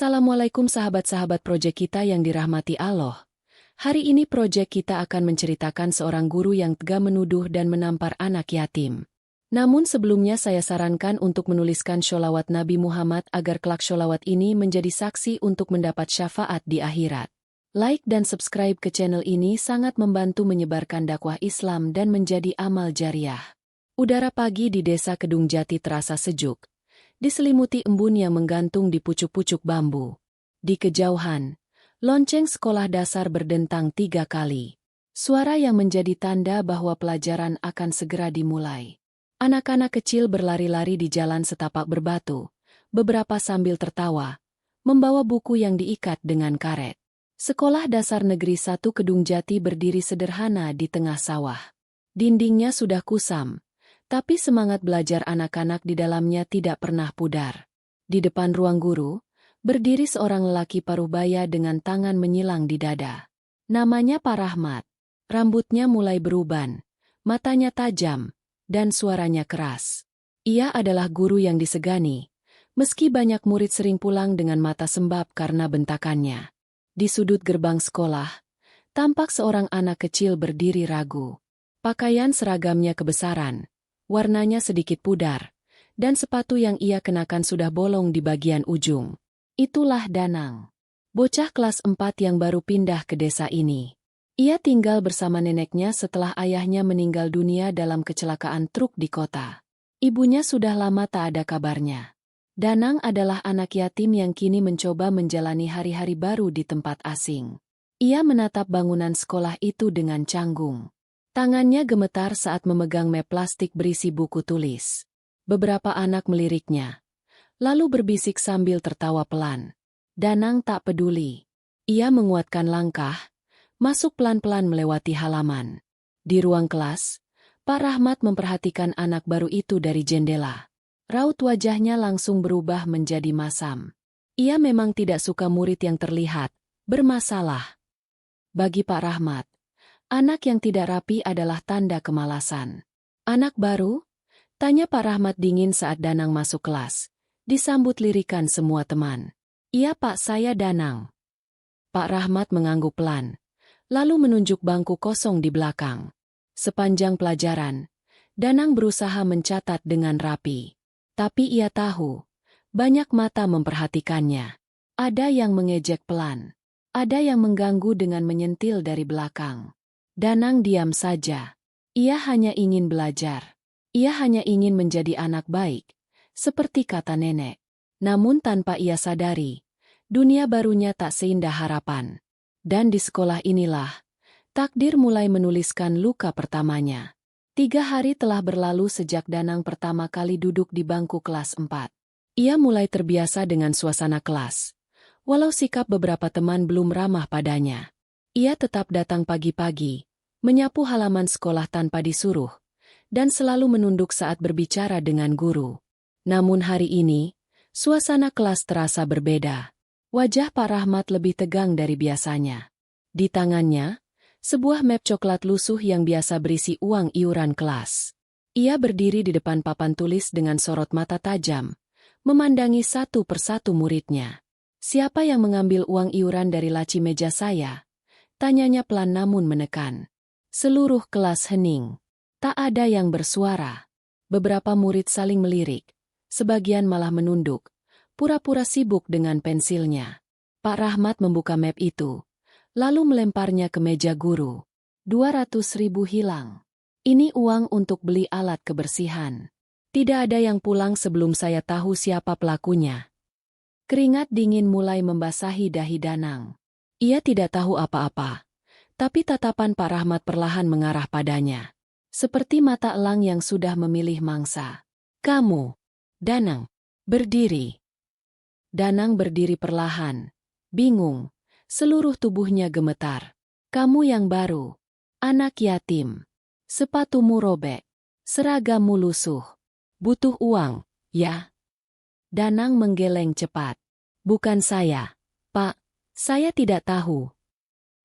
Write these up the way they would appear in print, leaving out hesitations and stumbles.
Assalamualaikum sahabat-sahabat proyek kita yang dirahmati Allah. Hari ini proyek kita akan menceritakan seorang guru yang tega menuduh dan menampar anak yatim. Namun sebelumnya saya sarankan untuk menuliskan sholawat Nabi Muhammad agar kelak sholawat ini menjadi saksi untuk mendapat syafaat di akhirat. Like dan subscribe ke channel ini sangat membantu menyebarkan dakwah Islam dan menjadi amal jariah. Udara pagi di desa Kedung Jati terasa sejuk, diselimuti embun yang menggantung di pucuk-pucuk bambu. Di kejauhan, lonceng sekolah dasar berdentang 3 kali. Suara yang menjadi tanda bahwa pelajaran akan segera dimulai. Anak-anak kecil berlari-lari di jalan setapak berbatu, beberapa sambil tertawa, membawa buku yang diikat dengan karet. Sekolah Dasar Negeri 1 Kedung Jati berdiri sederhana di tengah sawah. Dindingnya sudah kusam, tapi semangat belajar anak-anak di dalamnya tidak pernah pudar. Di depan ruang guru, berdiri seorang lelaki paruh baya dengan tangan menyilang di dada. Namanya Pak Rahmat. Rambutnya mulai beruban, matanya tajam, dan suaranya keras. Ia adalah guru yang disegani, meski banyak murid sering pulang dengan mata sembab karena bentakannya. Di sudut gerbang sekolah, tampak seorang anak kecil berdiri ragu. Pakaian seragamnya kebesaran, warnanya sedikit pudar, dan sepatu yang ia kenakan sudah bolong di bagian ujung. Itulah Danang, bocah kelas 4 yang baru pindah ke desa ini. Ia tinggal bersama neneknya setelah ayahnya meninggal dunia dalam kecelakaan truk di kota. Ibunya sudah lama tak ada kabarnya. Danang adalah anak yatim yang kini mencoba menjalani hari-hari baru di tempat asing. Ia menatap bangunan sekolah itu dengan canggung. Tangannya gemetar saat memegang map plastik berisi buku tulis. Beberapa anak meliriknya, lalu berbisik sambil tertawa pelan. Danang tak peduli. Ia menguatkan langkah, masuk pelan-pelan melewati halaman. Di ruang kelas, Pak Rahmat memperhatikan anak baru itu dari jendela. Raut wajahnya langsung berubah menjadi masam. Ia memang tidak suka murid yang terlihat bermasalah. Bagi Pak Rahmat, anak yang tidak rapi adalah tanda kemalasan. Anak baru? Tanya Pak Rahmat dingin saat Danang masuk kelas. Disambut lirikan semua teman. Iya Pak, saya Danang. Pak Rahmat mengangguk pelan, lalu menunjuk bangku kosong di belakang. Sepanjang pelajaran, Danang berusaha mencatat dengan rapi. Tapi ia tahu, banyak mata memperhatikannya. Ada yang mengejek pelan, ada yang mengganggu dengan menyentil dari belakang. Danang diam saja. Ia hanya ingin belajar. Ia hanya ingin menjadi anak baik, seperti kata nenek. Namun tanpa ia sadari, dunia barunya tak seindah harapan. Dan di sekolah inilah, takdir mulai menuliskan luka pertamanya. 3 hari telah berlalu sejak Danang pertama kali duduk di bangku kelas 4. Ia mulai terbiasa dengan suasana kelas. Walau sikap beberapa teman belum ramah padanya. Ia tetap datang pagi-pagi, menyapu halaman sekolah tanpa disuruh, dan selalu menunduk saat berbicara dengan guru. Namun hari ini, suasana kelas terasa berbeda. Wajah Pak Rahmat lebih tegang dari biasanya. Di tangannya, sebuah map coklat lusuh yang biasa berisi uang iuran kelas. Ia berdiri di depan papan tulis dengan sorot mata tajam, memandangi satu persatu muridnya. Siapa yang mengambil uang iuran dari laci meja saya? Tanyanya pelan namun menekan. Seluruh kelas hening. Tak ada yang bersuara. Beberapa murid saling melirik, sebagian malah menunduk, pura-pura sibuk dengan pensilnya. Pak Rahmat membuka map itu, lalu melemparnya ke meja guru. 200.000 hilang. Ini uang untuk beli alat kebersihan. Tidak ada yang pulang sebelum saya tahu siapa pelakunya. Keringat dingin mulai membasahi dahi Danang. Ia tidak tahu apa-apa, tapi tatapan Pak Rahmat perlahan mengarah padanya. Seperti mata elang yang sudah memilih mangsa. Kamu, Danang, berdiri. Danang berdiri perlahan, bingung. Seluruh tubuhnya gemetar. Kamu yang baru. Anak yatim. Sepatumu robek. Seragammu lusuh. Butuh uang, ya? Danang menggeleng cepat. Bukan saya, Pak. Saya tidak tahu.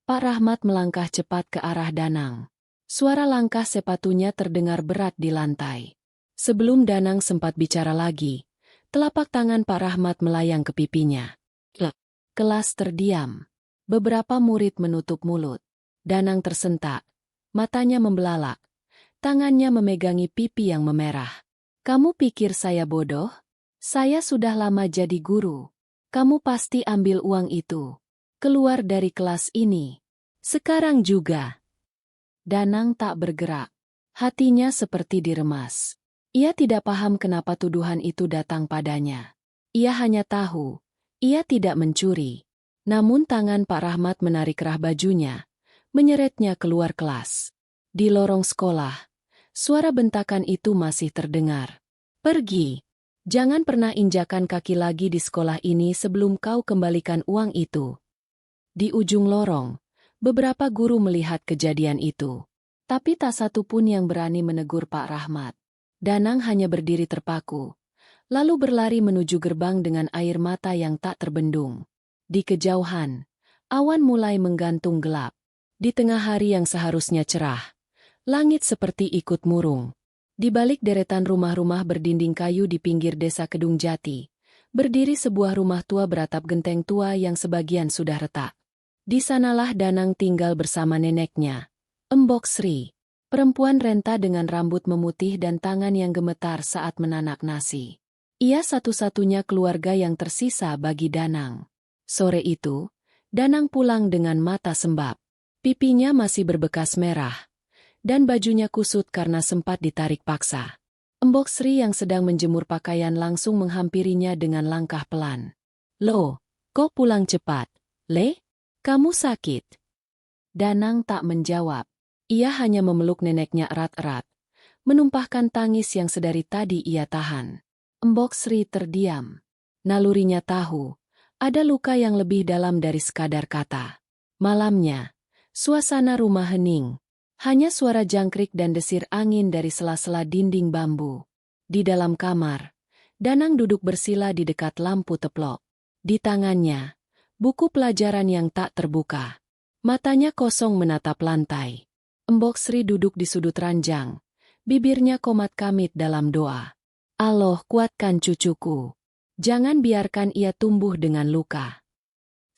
Pak Rahmat melangkah cepat ke arah Danang. Suara langkah sepatunya terdengar berat di lantai. Sebelum Danang sempat bicara lagi, telapak tangan Pak Rahmat melayang ke pipinya. Kelas terdiam. Beberapa murid menutup mulut. Danang tersentak. Matanya membelalak. Tangannya memegangi pipi yang memerah. Kamu pikir saya bodoh? Saya sudah lama jadi guru. Kamu pasti ambil uang itu. Keluar dari kelas ini. Sekarang juga. Danang tak bergerak. Hatinya seperti diremas. Ia tidak paham kenapa tuduhan itu datang padanya. Ia hanya tahu, ia tidak mencuri. Namun tangan Pak Rahmat menarik kerah bajunya, menyeretnya keluar kelas. Di lorong sekolah, suara bentakan itu masih terdengar. Pergi. Jangan pernah injakan kaki lagi di sekolah ini sebelum kau kembalikan uang itu. Di ujung lorong, beberapa guru melihat kejadian itu. Tapi tak satu pun yang berani menegur Pak Rahmat. Danang hanya berdiri terpaku, lalu berlari menuju gerbang dengan air mata yang tak terbendung. Di kejauhan, awan mulai menggantung gelap. Di tengah hari yang seharusnya cerah, langit seperti ikut murung. Di balik deretan rumah-rumah berdinding kayu di pinggir desa Kedung Jati, berdiri sebuah rumah tua beratap genteng tua yang sebagian sudah retak. Di sanalah Danang tinggal bersama neneknya, Embok Sri, perempuan renta dengan rambut memutih dan tangan yang gemetar saat menanak nasi. Ia satu-satunya keluarga yang tersisa bagi Danang. Sore itu, Danang pulang dengan mata sembab. Pipinya masih berbekas merah, dan bajunya kusut karena sempat ditarik paksa. Embok Sri yang sedang menjemur pakaian langsung menghampirinya dengan langkah pelan. Loh, kok pulang cepat? Le? Kamu sakit? Danang tak menjawab. Ia hanya memeluk neneknya erat-erat, menumpahkan tangis yang sedari tadi ia tahan. Embok Sri terdiam. Nalurinya tahu, ada luka yang lebih dalam dari sekadar kata. Malamnya, suasana rumah hening. Hanya suara jangkrik dan desir angin dari sela-sela dinding bambu. Di dalam kamar, Danang duduk bersila di dekat lampu teplok. Di tangannya, buku pelajaran yang tak terbuka. Matanya kosong menatap lantai. Embok Sri duduk di sudut ranjang. Bibirnya komat-kamit dalam doa. Allah, kuatkan cucuku. Jangan biarkan ia tumbuh dengan luka.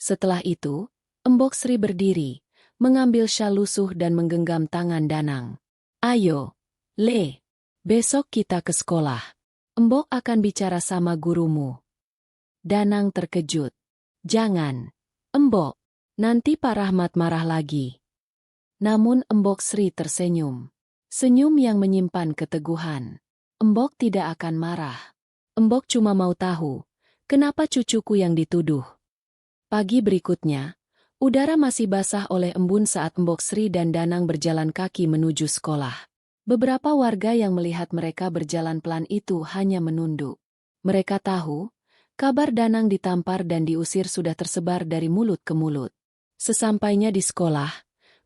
Setelah itu, Embok Sri berdiri, mengambil syal lusuh dan menggenggam tangan Danang. Ayo, Le. Besok kita ke sekolah. Embok akan bicara sama gurumu. Danang terkejut. Jangan, Embok. Nanti Pak Rahmat marah lagi. Namun Embok Sri tersenyum. Senyum yang menyimpan keteguhan. Embok tidak akan marah. Embok cuma mau tahu, kenapa cucuku yang dituduh. Pagi berikutnya, udara masih basah oleh embun saat Embok Sri dan Danang berjalan kaki menuju sekolah. Beberapa warga yang melihat mereka berjalan pelan itu hanya menunduk. Mereka tahu, kabar Danang ditampar dan diusir sudah tersebar dari mulut ke mulut. Sesampainya di sekolah,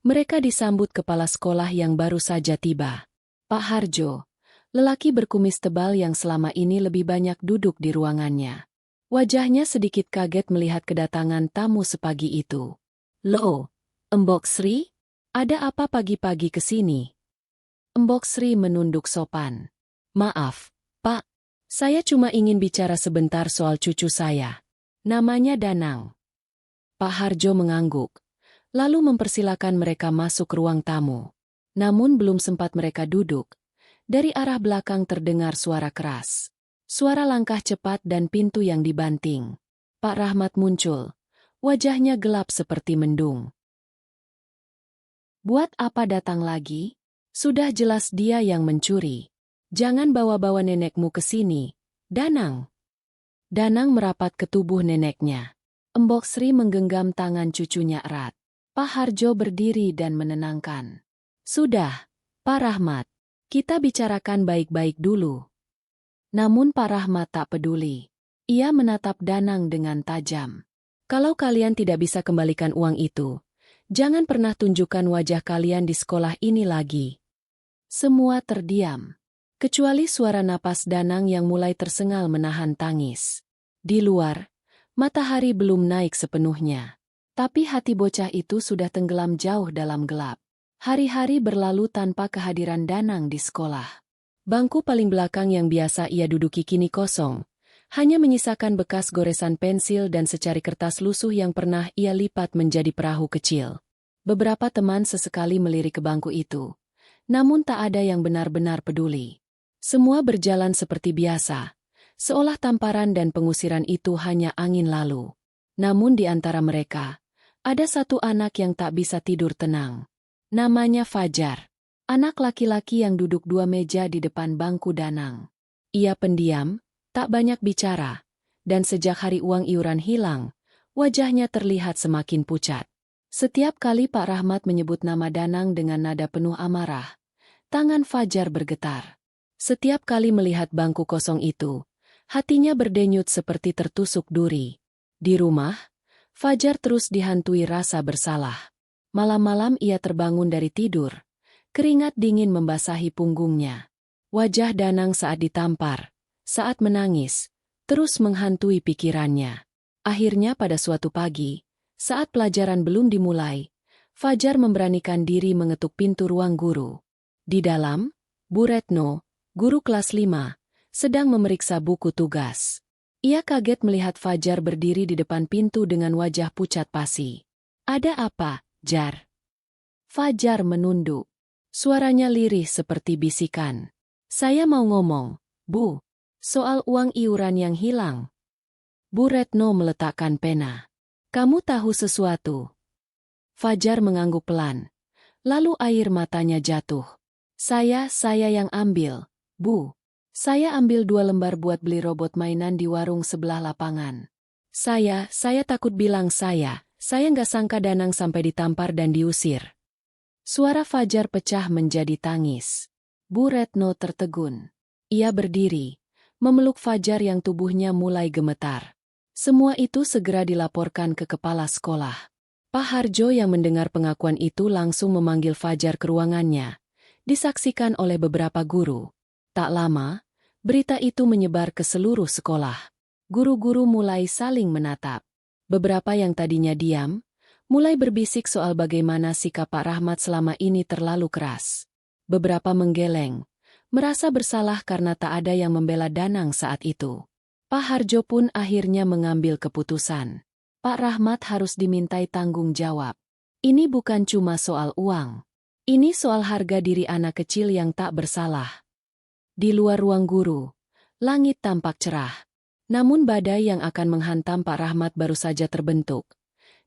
mereka disambut kepala sekolah yang baru saja tiba. Pak Harjo, lelaki berkumis tebal yang selama ini lebih banyak duduk di ruangannya. Wajahnya sedikit kaget melihat kedatangan tamu sepagi itu. Loh, Embok Sri? Ada apa pagi-pagi ke sini? Embok Sri menunduk sopan. Maaf, Pak. Saya cuma ingin bicara sebentar soal cucu saya. Namanya Danang. Pak Harjo mengangguk, lalu mempersilakan mereka masuk ruang tamu. Namun belum sempat mereka duduk, dari arah belakang terdengar suara keras. Suara langkah cepat dan pintu yang dibanting. Pak Rahmat muncul. Wajahnya gelap seperti mendung. Buat apa datang lagi? Sudah jelas dia yang mencuri. Jangan bawa-bawa nenekmu ke sini, Danang. Danang merapat ke tubuh neneknya. Embok Sri menggenggam tangan cucunya erat. Pak Harjo berdiri dan menenangkan. Sudah, Pak Rahmat. Kita bicarakan baik-baik dulu. Namun Pak Rahmat tak peduli. Ia menatap Danang dengan tajam. Kalau kalian tidak bisa kembalikan uang itu, jangan pernah tunjukkan wajah kalian di sekolah ini lagi. Semua terdiam, kecuali suara napas Danang yang mulai tersengal menahan tangis. Di luar, matahari belum naik sepenuhnya. Tapi hati bocah itu sudah tenggelam jauh dalam gelap. Hari-hari berlalu tanpa kehadiran Danang di sekolah. Bangku paling belakang yang biasa ia duduki kini kosong, Hanya menyisakan bekas goresan pensil dan secari kertas lusuh yang pernah ia lipat menjadi perahu kecil. Beberapa teman sesekali melirik ke bangku itu. Namun tak ada yang benar-benar peduli. Semua berjalan seperti biasa, seolah tamparan dan pengusiran itu hanya angin lalu. Namun di antara mereka, ada satu anak yang tak bisa tidur tenang. Namanya Fajar. Anak laki-laki yang duduk 2 meja di depan bangku Danang. Ia pendiam, tak banyak bicara, dan sejak hari uang iuran hilang, wajahnya terlihat semakin pucat. Setiap kali Pak Rahmat menyebut nama Danang dengan nada penuh amarah, tangan Fajar bergetar. Setiap kali melihat bangku kosong itu, hatinya berdenyut seperti tertusuk duri. Di rumah, Fajar terus dihantui rasa bersalah. Malam-malam ia terbangun dari tidur. Keringat dingin membasahi punggungnya. Wajah Danang saat ditampar, saat menangis, terus menghantui pikirannya. Akhirnya pada suatu pagi, saat pelajaran belum dimulai, Fajar memberanikan diri mengetuk pintu ruang guru. Di dalam, Bu Retno, guru kelas 5, sedang memeriksa buku tugas. Ia kaget melihat Fajar berdiri di depan pintu dengan wajah pucat pasi. "Ada apa, Jar?" Fajar menunduk. Suaranya lirih seperti bisikan. "Saya mau ngomong, Bu. Soal uang iuran yang hilang." Bu Retno meletakkan pena. "Kamu tahu sesuatu?" Fajar mengangguk pelan. Lalu air matanya jatuh. Saya yang ambil, Bu. Saya ambil 2 lembar buat beli robot mainan di warung sebelah lapangan. Saya takut bilang saya nggak sangka Danang sampai ditampar dan diusir." Suara Fajar pecah menjadi tangis. Bu Retno tertegun. Ia berdiri, memeluk Fajar yang tubuhnya mulai gemetar. Semua itu segera dilaporkan ke kepala sekolah. Pak Harjo yang mendengar pengakuan itu langsung memanggil Fajar ke ruangannya. Disaksikan oleh beberapa guru. Tak lama, berita itu menyebar ke seluruh sekolah. Guru-guru mulai saling menatap. Beberapa yang tadinya diam, mulai berbisik soal bagaimana sikap Pak Rahmat selama ini terlalu keras. Beberapa menggeleng, merasa bersalah karena tak ada yang membela Danang saat itu. Pak Harjo pun akhirnya mengambil keputusan. Pak Rahmat harus dimintai tanggung jawab. Ini bukan cuma soal uang. Ini soal harga diri anak kecil yang tak bersalah. Di luar ruang guru, langit tampak cerah. Namun badai yang akan menghantam Pak Rahmat baru saja terbentuk.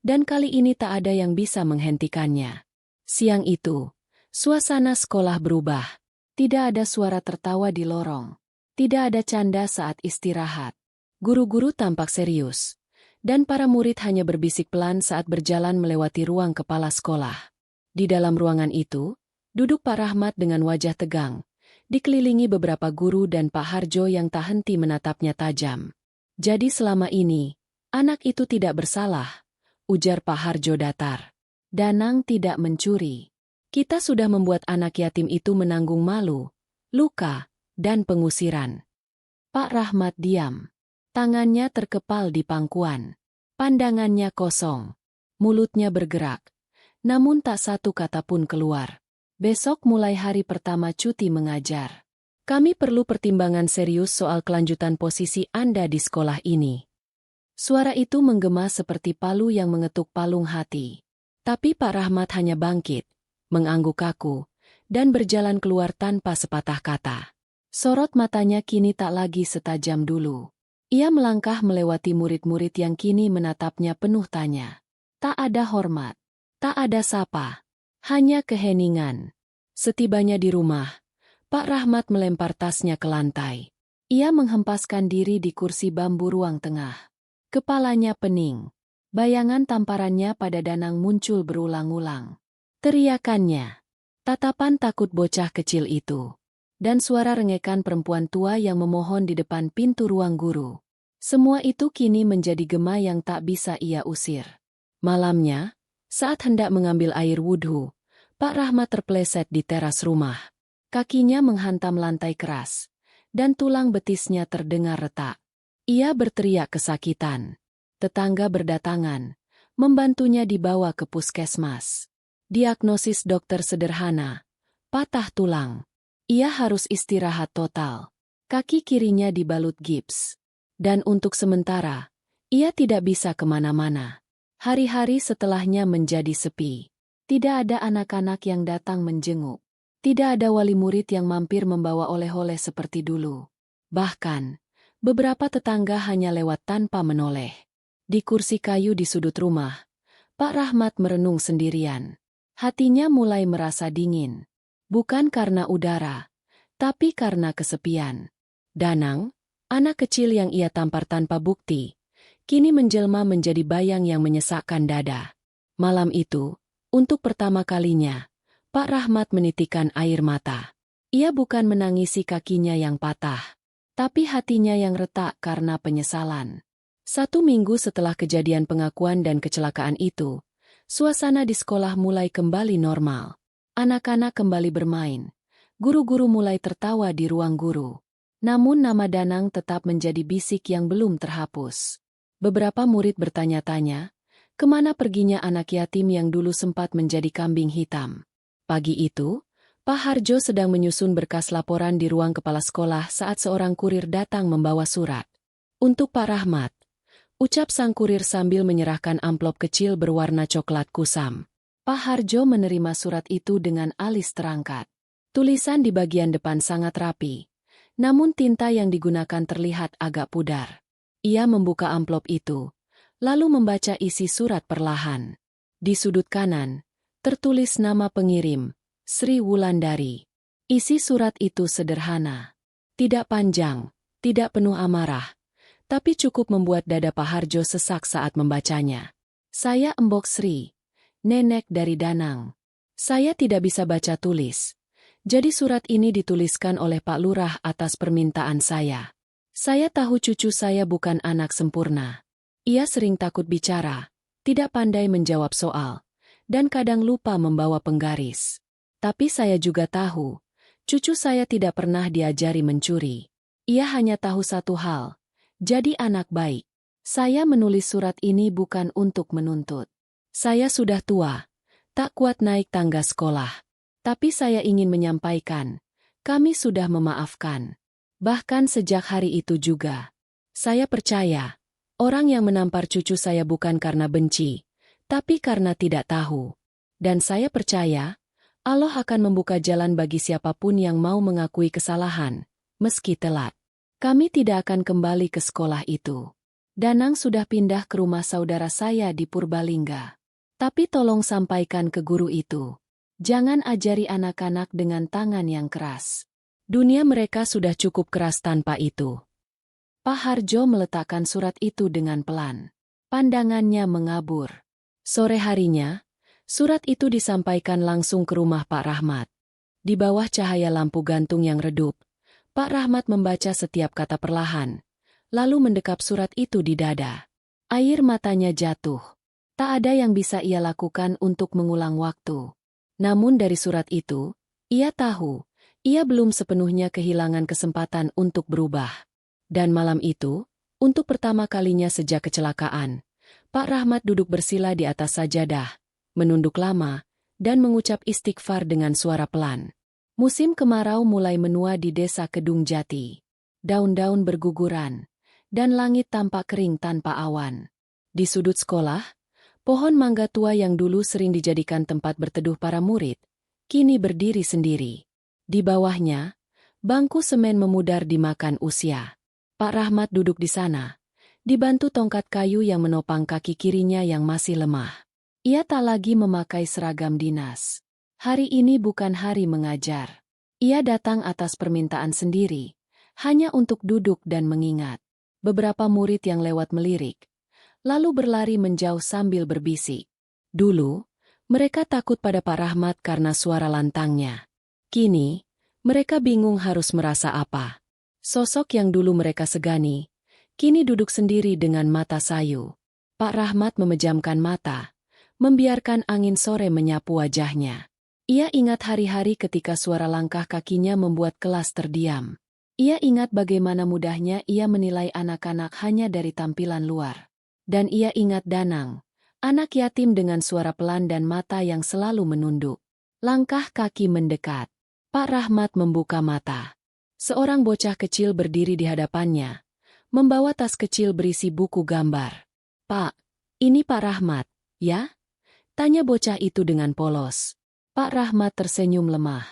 Dan kali ini tak ada yang bisa menghentikannya. Siang itu, suasana sekolah berubah. Tidak ada suara tertawa di lorong. Tidak ada canda saat istirahat. Guru-guru tampak serius. Dan para murid hanya berbisik pelan saat berjalan melewati ruang kepala sekolah. Di dalam ruangan itu, duduk Pak Rahmat dengan wajah tegang. Dikelilingi beberapa guru dan Pak Harjo yang tak henti menatapnya tajam. "Jadi selama ini, anak itu tidak bersalah," ujar Pak Harjo datar. "Danang tidak mencuri. Kita sudah membuat anak yatim itu menanggung malu, luka, dan pengusiran." Pak Rahmat diam. Tangannya terkepal di pangkuan. Pandangannya kosong. Mulutnya bergerak. Namun tak satu kata pun keluar. "Besok mulai hari pertama cuti mengajar. Kami perlu pertimbangan serius soal kelanjutan posisi Anda di sekolah ini." Suara itu menggema seperti palu yang mengetuk palung hati. Tapi Pak Rahmat hanya bangkit, mengangguk kaku, dan berjalan keluar tanpa sepatah kata. Sorot matanya kini tak lagi setajam dulu. Ia melangkah melewati murid-murid yang kini menatapnya penuh tanya. Tak ada hormat, tak ada sapa, hanya keheningan. Setibanya di rumah, Pak Rahmat melempar tasnya ke lantai. Ia menghempaskan diri di kursi bambu ruang tengah. Kepalanya pening. Bayangan tamparannya pada Danang muncul berulang-ulang. Teriakannya, tatapan takut bocah kecil itu, dan suara rengekan perempuan tua yang memohon di depan pintu ruang guru. Semua itu kini menjadi gema yang tak bisa ia usir. Malamnya, saat hendak mengambil air wudhu, Pak Rahmat terpeleset di teras rumah. Kakinya menghantam lantai keras, dan tulang betisnya terdengar retak. Ia berteriak kesakitan. Tetangga berdatangan, membantunya dibawa ke puskesmas. Diagnosis dokter sederhana, patah tulang. Ia harus istirahat total. Kaki kirinya dibalut gips. Dan untuk sementara, ia tidak bisa kemana-mana. Hari-hari setelahnya menjadi sepi. Tidak ada anak-anak yang datang menjenguk. Tidak ada wali murid yang mampir membawa oleh-oleh seperti dulu. Bahkan, beberapa tetangga hanya lewat tanpa menoleh. Di kursi kayu di sudut rumah, Pak Rahmat merenung sendirian. Hatinya mulai merasa dingin. Bukan karena udara, tapi karena kesepian. Danang, anak kecil yang ia tampar tanpa bukti, kini menjelma menjadi bayang yang menyesakkan dada. Malam itu, untuk pertama kalinya, Pak Rahmat menitikkan air mata. Ia bukan menangisi kakinya yang patah, tapi hatinya yang retak karena penyesalan. 1 minggu setelah kejadian pengakuan dan kecelakaan itu, suasana di sekolah mulai kembali normal. Anak-anak kembali bermain. Guru-guru mulai tertawa di ruang guru. Namun nama Danang tetap menjadi bisik yang belum terhapus. Beberapa murid bertanya-tanya, kemana perginya anak yatim yang dulu sempat menjadi kambing hitam. Pagi itu, Pak Harjo sedang menyusun berkas laporan di ruang kepala sekolah saat seorang kurir datang membawa surat. Untuk Pak Rahmat, ucap sang kurir sambil menyerahkan amplop kecil berwarna coklat kusam. Pak Harjo menerima surat itu dengan alis terangkat. Tulisan di bagian depan sangat rapi, namun tinta yang digunakan terlihat agak pudar. Ia membuka amplop itu, lalu membaca isi surat perlahan. Di sudut kanan, tertulis nama pengirim, Sri Wulandari. Isi surat itu sederhana. Tidak panjang, tidak penuh amarah, tapi cukup membuat dada Pak Harjo sesak saat membacanya. Saya Embok Sri, nenek dari Danang. Saya tidak bisa baca tulis. Jadi surat ini dituliskan oleh Pak Lurah atas permintaan saya. Saya tahu cucu saya bukan anak sempurna. Ia sering takut bicara, tidak pandai menjawab soal, dan kadang lupa membawa penggaris. Tapi saya juga tahu, cucu saya tidak pernah diajari mencuri. Ia hanya tahu satu hal, jadi anak baik. Saya menulis surat ini bukan untuk menuntut. Saya sudah tua, tak kuat naik tangga sekolah. Tapi saya ingin menyampaikan, kami sudah memaafkan. Bahkan sejak hari itu juga. Saya percaya, orang yang menampar cucu saya bukan karena benci, tapi karena tidak tahu. Dan saya percaya, Allah akan membuka jalan bagi siapapun yang mau mengakui kesalahan, meski telat. Kami tidak akan kembali ke sekolah itu. Danang sudah pindah ke rumah saudara saya di Purbalingga. Tapi tolong sampaikan ke guru itu. Jangan ajari anak-anak dengan tangan yang keras. Dunia mereka sudah cukup keras tanpa itu. Pak Harjo meletakkan surat itu dengan pelan. Pandangannya mengabur. Sore harinya, surat itu disampaikan langsung ke rumah Pak Rahmat. Di bawah cahaya lampu gantung yang redup, Pak Rahmat membaca setiap kata perlahan, lalu mendekap surat itu di dada. Air matanya jatuh. Tak ada yang bisa ia lakukan untuk mengulang waktu. Namun dari surat itu, ia tahu, ia belum sepenuhnya kehilangan kesempatan untuk berubah. Dan malam itu, untuk pertama kalinya sejak kecelakaan, Pak Rahmat duduk bersila di atas sajadah, menunduk lama, dan mengucap istighfar dengan suara pelan. Musim kemarau mulai menua di desa Kedung Jati. Daun-daun berguguran, dan langit tampak kering tanpa awan. Di sudut sekolah, pohon mangga tua yang dulu sering dijadikan tempat berteduh para murid, kini berdiri sendiri. Di bawahnya, bangku semen memudar dimakan usia. Pak Rahmat duduk di sana, dibantu tongkat kayu yang menopang kaki kirinya yang masih lemah. Ia tak lagi memakai seragam dinas. Hari ini bukan hari mengajar. Ia datang atas permintaan sendiri, hanya untuk duduk dan mengingat. Beberapa murid yang lewat melirik, lalu berlari menjauh sambil berbisik. Dulu, mereka takut pada Pak Rahmat karena suara lantangnya. Kini, mereka bingung harus merasa apa. Sosok yang dulu mereka segani, kini duduk sendiri dengan mata sayu. Pak Rahmat memejamkan mata, membiarkan angin sore menyapu wajahnya. Ia ingat hari-hari ketika suara langkah kakinya membuat kelas terdiam. Ia ingat bagaimana mudahnya ia menilai anak-anak hanya dari tampilan luar. Dan ia ingat Danang, anak yatim dengan suara pelan dan mata yang selalu menunduk. Langkah kaki mendekat. Pak Rahmat membuka mata. Seorang bocah kecil berdiri di hadapannya, membawa tas kecil berisi buku gambar. "Pak, ini Pak Rahmat, ya?" tanya bocah itu dengan polos. Pak Rahmat tersenyum lemah.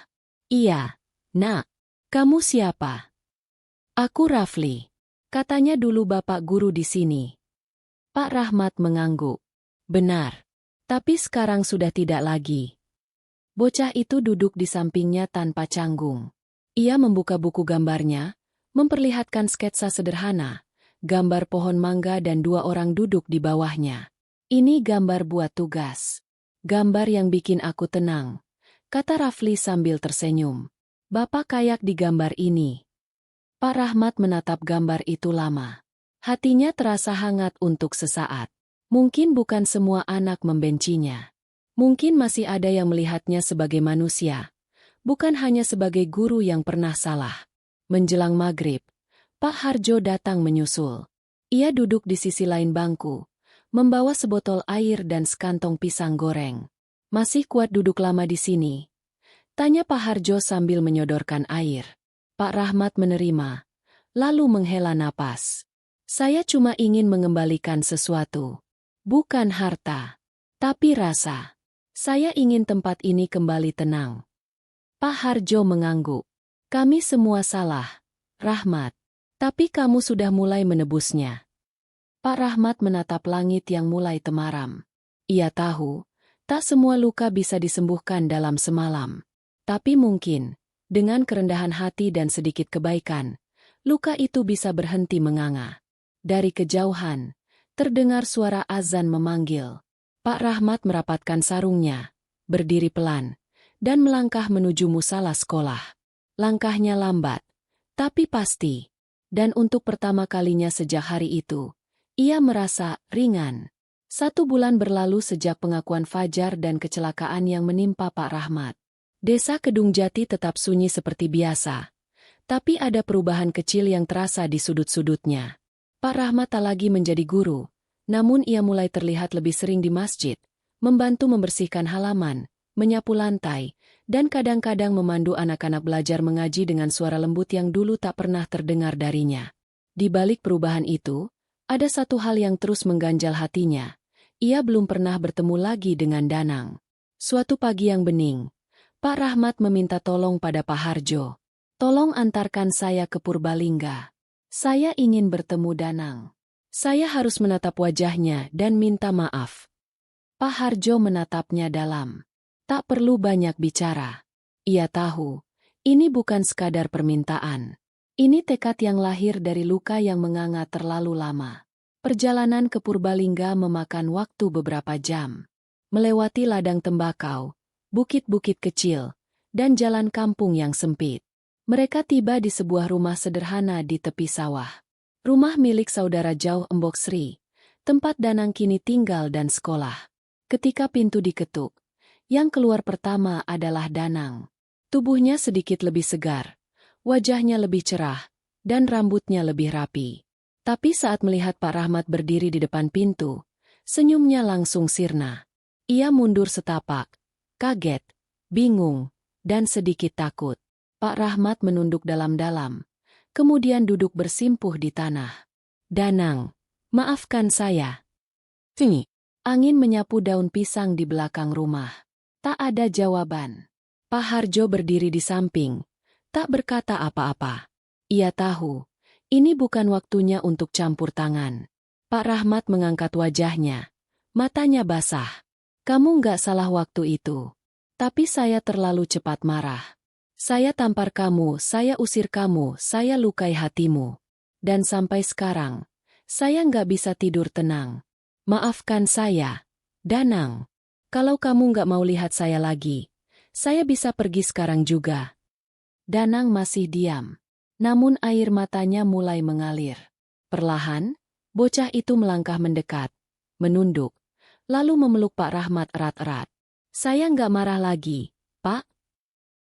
"Iya, Nak. Kamu siapa?" "Aku Rafli. Katanya dulu Bapak guru di sini." Pak Rahmat mengangguk. "Benar. Tapi sekarang sudah tidak lagi." Bocah itu duduk di sampingnya tanpa canggung. Ia membuka buku gambarnya, memperlihatkan sketsa sederhana, gambar pohon mangga dan 2 orang duduk di bawahnya. "Ini gambar buat tugas. Gambar yang bikin aku tenang," kata Rafli sambil tersenyum. "Bapak kayak di gambar ini." Pak Rahmat menatap gambar itu lama. Hatinya terasa hangat untuk sesaat. Mungkin bukan semua anak membencinya. Mungkin masih ada yang melihatnya sebagai manusia, bukan hanya sebagai guru yang pernah salah. Menjelang maghrib, Pak Harjo datang menyusul. Ia duduk di sisi lain bangku, membawa sebotol air dan sekantong pisang goreng. "Masih kuat duduk lama di sini?" tanya Pak Harjo sambil menyodorkan air. Pak Rahmat menerima, lalu menghela napas. "Saya cuma ingin mengembalikan sesuatu. Bukan harta, tapi rasa. Saya ingin tempat ini kembali tenang." Pak Harjo mengangguk. "Kami semua salah, Rahmat. Tapi kamu sudah mulai menebusnya." Pak Rahmat menatap langit yang mulai temaram. Ia tahu, tak semua luka bisa disembuhkan dalam semalam. Tapi mungkin, dengan kerendahan hati dan sedikit kebaikan, luka itu bisa berhenti menganga. Dari kejauhan, terdengar suara azan memanggil. Pak Rahmat merapatkan sarungnya, berdiri pelan, dan melangkah menuju musala sekolah. Langkahnya lambat, tapi pasti. Dan untuk pertama kalinya sejak hari itu, ia merasa ringan. 1 bulan berlalu sejak pengakuan Fajar dan kecelakaan yang menimpa Pak Rahmat. Desa Kedung Jati tetap sunyi seperti biasa, tapi ada perubahan kecil yang terasa di sudut-sudutnya. Pak Rahmat tak lagi menjadi guru, namun ia mulai terlihat lebih sering di masjid, membantu membersihkan halaman, menyapu lantai, dan kadang-kadang memandu anak-anak belajar mengaji dengan suara lembut yang dulu tak pernah terdengar darinya. Di balik perubahan itu, ada satu hal yang terus mengganjal hatinya. Ia belum pernah bertemu lagi dengan Danang. Suatu pagi yang bening, Pak Rahmat meminta tolong pada Pak Harjo. "Tolong antarkan saya ke Purbalingga. Saya ingin bertemu Danang. Saya harus menatap wajahnya dan minta maaf." Pak Harjo menatapnya dalam. Tak perlu banyak bicara. Ia tahu, ini bukan sekadar permintaan. Ini tekad yang lahir dari luka yang menganga terlalu lama. Perjalanan ke Purbalingga memakan waktu beberapa jam. Melewati ladang tembakau, bukit-bukit kecil, dan jalan kampung yang sempit. Mereka tiba di sebuah rumah sederhana di tepi sawah. Rumah milik saudara jauh Embok Sri, tempat Danang kini tinggal dan sekolah. Ketika pintu diketuk, yang keluar pertama adalah Danang. Tubuhnya sedikit lebih segar, wajahnya lebih cerah, dan rambutnya lebih rapi. Tapi saat melihat Pak Rahmat berdiri di depan pintu, senyumnya langsung sirna. Ia mundur setapak, kaget, bingung, dan sedikit takut. Pak Rahmat menunduk dalam-dalam, kemudian duduk bersimpuh di tanah. "Danang, maafkan saya." "Sini." Angin menyapu daun pisang di belakang rumah. Tak ada jawaban. Pak Harjo berdiri di samping, tak berkata apa-apa. Ia tahu, ini bukan waktunya untuk campur tangan. Pak Rahmat mengangkat wajahnya. Matanya basah. "Kamu nggak salah waktu itu. Tapi saya terlalu cepat marah. Saya tampar kamu, saya usir kamu, saya lukai hatimu. Dan sampai sekarang, saya nggak bisa tidur tenang. Maafkan saya, Danang. Kalau kamu nggak mau lihat saya lagi, saya bisa pergi sekarang juga." Danang masih diam. Namun air matanya mulai mengalir. Perlahan, bocah itu melangkah mendekat, menunduk, lalu memeluk Pak Rahmat erat-erat. "Saya nggak marah lagi, Pak."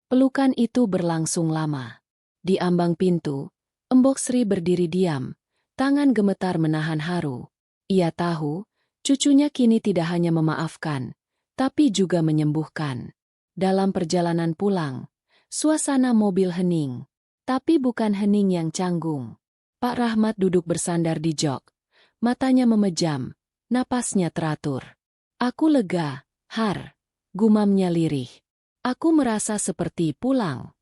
Pelukan itu berlangsung lama. Di ambang pintu, Embok Sri berdiri diam, tangan gemetar menahan haru. Ia tahu, cucunya kini tidak hanya memaafkan, tapi juga menyembuhkan. Dalam perjalanan pulang, suasana mobil hening. Tapi bukan hening yang canggung. Pak Rahmat duduk bersandar di jok. Matanya memejam, napasnya teratur. Aku lega, Har. Gumamnya lirih. Aku merasa seperti pulang.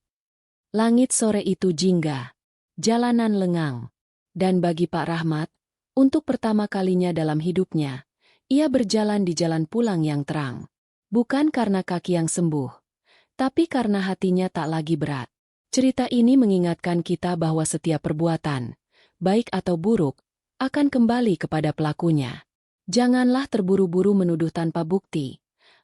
Langit sore itu jingga. Jalanan lengang. Dan bagi Pak Rahmat, untuk pertama kalinya dalam hidupnya, ia berjalan di jalan pulang yang terang. Bukan karena kaki yang sembuh, tapi karena hatinya tak lagi berat. Cerita ini mengingatkan kita bahwa setiap perbuatan, baik atau buruk, akan kembali kepada pelakunya. Janganlah terburu-buru menuduh tanpa bukti,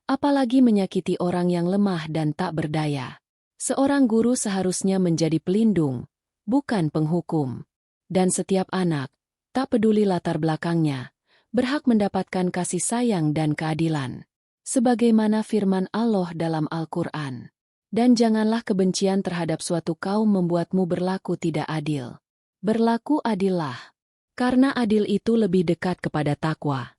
apalagi menyakiti orang yang lemah dan tak berdaya. Seorang guru seharusnya menjadi pelindung, bukan penghukum. Dan setiap anak, tak peduli latar belakangnya, berhak mendapatkan kasih sayang dan keadilan. Sebagaimana firman Allah dalam Al-Quran. Dan janganlah kebencian terhadap suatu kaum membuatmu berlaku tidak adil. Berlaku adillah, karena adil itu lebih dekat kepada takwa.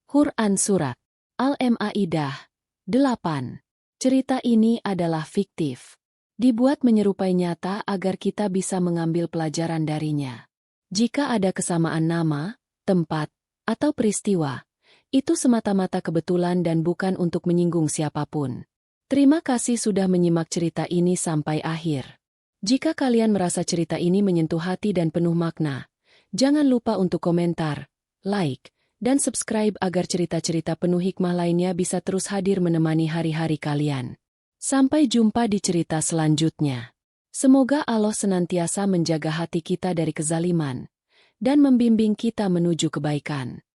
Quran Surat Al-Ma'idah 8. Cerita ini adalah fiktif. Dibuat menyerupai nyata agar kita bisa mengambil pelajaran darinya. Jika ada kesamaan nama, tempat, atau peristiwa, itu semata-mata kebetulan dan bukan untuk menyinggung siapapun. Terima kasih sudah menyimak cerita ini sampai akhir. Jika kalian merasa cerita ini menyentuh hati dan penuh makna, jangan lupa untuk komentar, like, dan subscribe agar cerita-cerita penuh hikmah lainnya bisa terus hadir menemani hari-hari kalian. Sampai jumpa di cerita selanjutnya. Semoga Allah senantiasa menjaga hati kita dari kezaliman dan membimbing kita menuju kebaikan.